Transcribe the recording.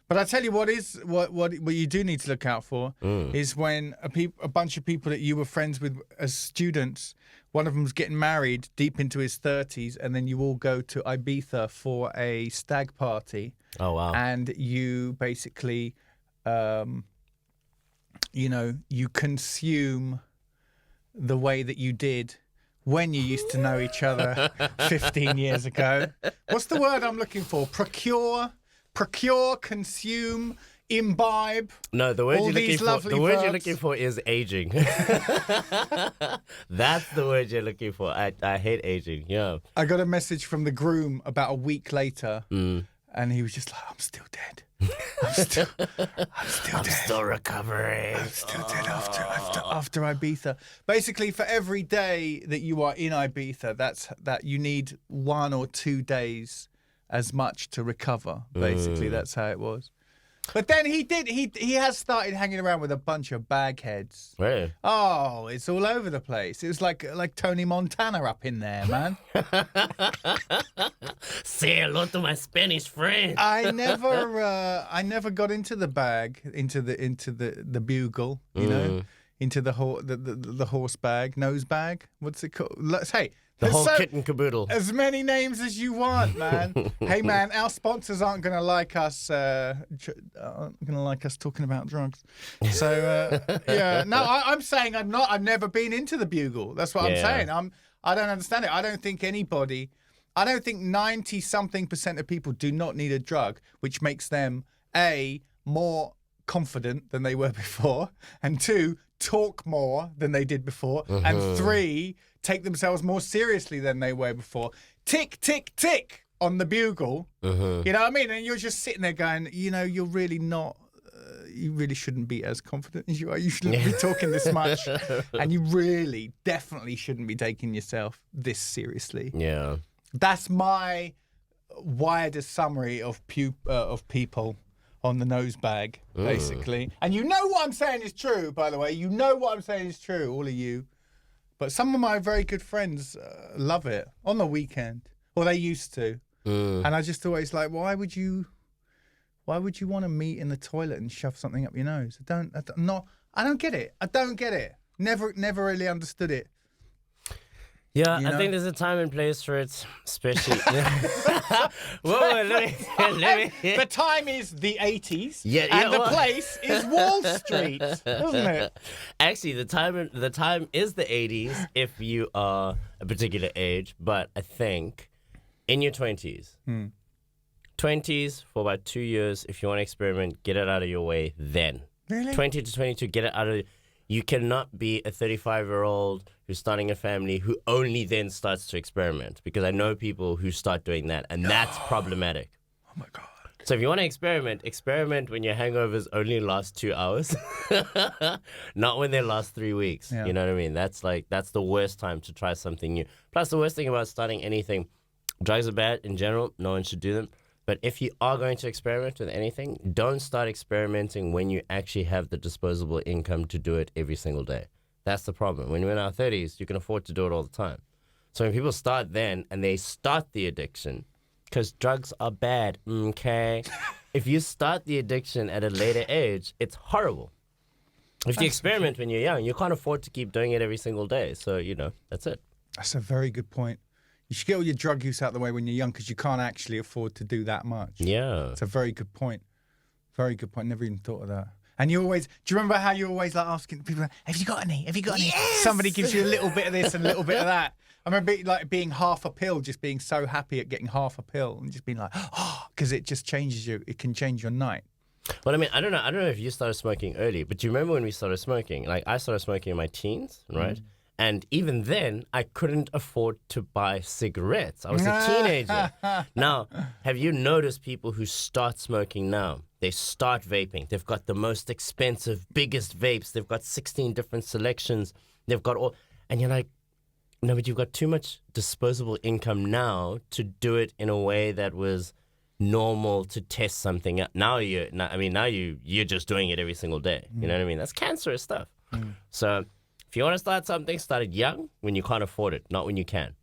But I tell you what you do need to look out for is when a bunch of people that you were friends with as students, one of them's getting married deep into his 30s, and then you all go to Ibiza for a stag party. Oh, wow. And you basically, you consume the way that you did when you used to know each other 15 years ago. What's the word I'm looking for? Procure, consume, imbibe. No, the word you're looking for is aging. That's the word you're looking for. I hate aging. Yeah. I got a message from the groom about a week later, and he was just like, "I'm still dead. I'm still dead. I'm still recovering. I'm still dead after Ibiza." Basically, for every day that you are in Ibiza, that you need 1 or 2 days as much to recover. Basically, that's how it was. But then he has started hanging around with a bunch of bagheads. Really? Oh, it's all over the place. It was like Tony Montana up in there, man. Say hello to my Spanish friend. I never got into the bag, into the bugle, into the horse bag, nose bag. What's it called? The whole kit and caboodle. As many names as you want, man. Hey, man, our sponsors aren't going to like us. Talking about drugs. So yeah, no, I'm saying I've never been into the bugle. That's what I'm saying. I don't understand it. I don't think 90-something% of people do not need a drug, which makes them A, more confident than they were before, and 2, talk more than they did before, and 3, take themselves more seriously than they were before. Tick, tick, tick on the bugle. You know what I mean? And you're just sitting there going, you're really not, you really shouldn't be as confident as you are. You shouldn't be talking this much. And you really, definitely shouldn't be taking yourself this seriously. Yeah. That's my widest summary of people on the nose bag, basically. And you know what I'm saying is true, by the way. You know what I'm saying is true, all of you. But some of my very good friends love it on the weekend, or they used to. And I just always like, why would you want to meet in the toilet and shove something up your nose? I don't get it. I don't get it. Never really understood it. Yeah, I think there's a time and place for it, especially. Let me. The time is the 80s, and the place is Wall Street, isn't it? Actually, the time is the 80s if you are a particular age, but I think in your 20s, 20s for about 2 years, if you want to experiment, get it out of your way then. Really? 20 to 22, get it out of. You cannot be a 35-year-old who's starting a family who only then starts to experiment, because I know people who start doing that, and that's problematic. Oh, my God. So if you want to experiment when your hangovers only last 2 hours, not when they last 3 weeks. Yeah. You know what I mean? That's the worst time to try something new. Plus, the worst thing about starting anything, drugs are bad in general. No one should do them. But if you are going to experiment with anything, don't start experimenting when you actually have the disposable income to do it every single day. That's the problem. When you're in our 30s, you can afford to do it all the time. So when people start then and they start the addiction, because drugs are bad, okay? If you start the addiction at a later age, it's horrible. If you experiment when you're young, you can't afford to keep doing it every single day. So, that's it. That's a very good point. You should get all your drug use out of the way when you're young, because you can't actually afford to do that much. Yeah. It's a very good point. Very good point. Never even thought of that. And do you remember how you always asking people, have you got any? Have you got any? Yes! Somebody gives you a little bit of this and a little bit of that. I remember being half a pill, just being so happy at getting half a pill and just being like, because it just changes you. It can change your night. Well, I mean, I don't know if you started smoking early, but do you remember when we started smoking? Like, I started smoking in my teens, right? And even then, I couldn't afford to buy cigarettes. I was a teenager. Now, have you noticed people who start smoking now? They start vaping. They've got the most expensive, biggest vapes. They've got 16 different selections. They've got all... And you're like, no, but you've got too much disposable income now to do it in a way that was normal to test something out. Now you're just doing it every single day. You know what I mean? That's cancerous stuff. So... If you want to start something, start it young when you can't afford it, not when you can.